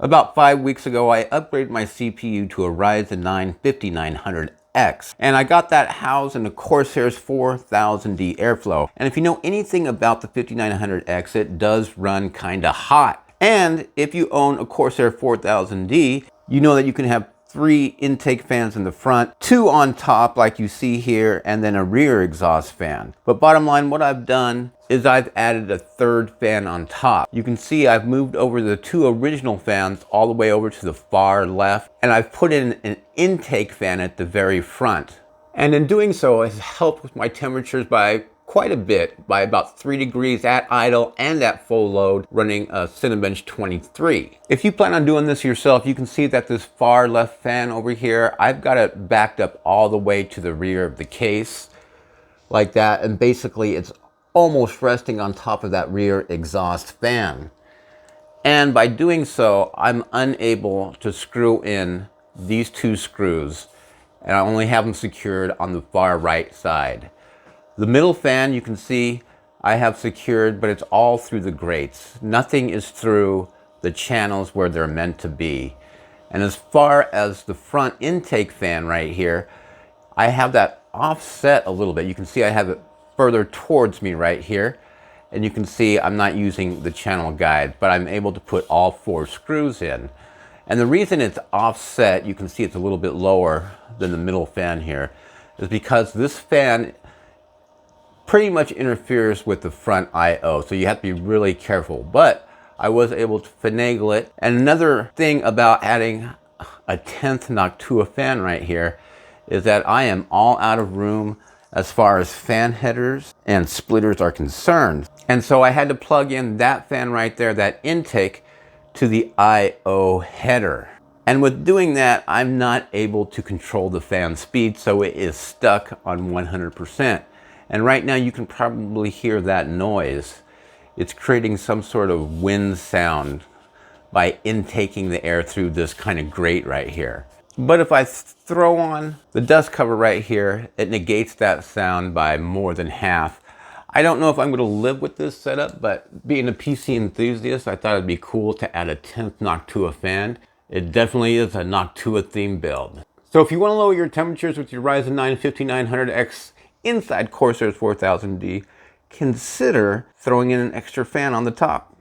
About 5 weeks ago, I upgraded my CPU to a Ryzen 9 5900X, and I got that housed in the Corsair's 4000D airflow. And if you know anything about the 5900X, it does run kinda hot. And if you own a Corsair 4000D, you know that you can have 3 intake fans in the front, 2 on top like you see here, and then a rear exhaust fan. But bottom line, what I've done is I've added a 3rd fan on top. You can see I've moved over the 2 original fans all the way over to the far left, and I've put in an intake fan at the very front. And in doing so, it has helped with my temperatures by quite a bit, by about 3 degrees at idle and at full load, running a Cinebench 23. If you plan on doing this yourself, you can see that this far left fan over here, I've got it backed up all the way to the rear of the case, like that, and basically it's almost resting on top of that rear exhaust fan. And by doing so, I'm unable to screw in these 2 screws, and I only have them secured on the far right side. The middle fan, you can see I have secured, but it's all through the grates. Nothing is through the channels where they're meant to be. And as far as the front intake fan right here, I have that offset a little bit. You can see I have it further towards me right here. And you can see I'm not using the channel guide, but I'm able to put all 4 screws in. And the reason it's offset, you can see it's a little bit lower than the middle fan here, is because this fan pretty much interferes with the front I/O, so you have to be really careful. But I was able to finagle it. And another thing about adding a 10th Noctua fan right here is that I am all out of room as far as fan headers and splitters are concerned. And so I had to plug in that fan right there, that intake, to the I/O header. And with doing that, I'm not able to control the fan speed, so it is stuck on 100%. And right now you can probably hear that noise. It's creating some sort of wind sound by intaking the air through this kind of grate right here. But if I throw on the dust cover right here, it negates that sound by more than half. I don't know if I'm going to live with this setup, but being a PC enthusiast, I thought it'd be cool to add a 10th Noctua fan. It definitely is a Noctua themed build. So if you want to lower your temperatures with your Ryzen 9 5900X inside Corsair's 4000D, consider throwing in an extra fan on the top.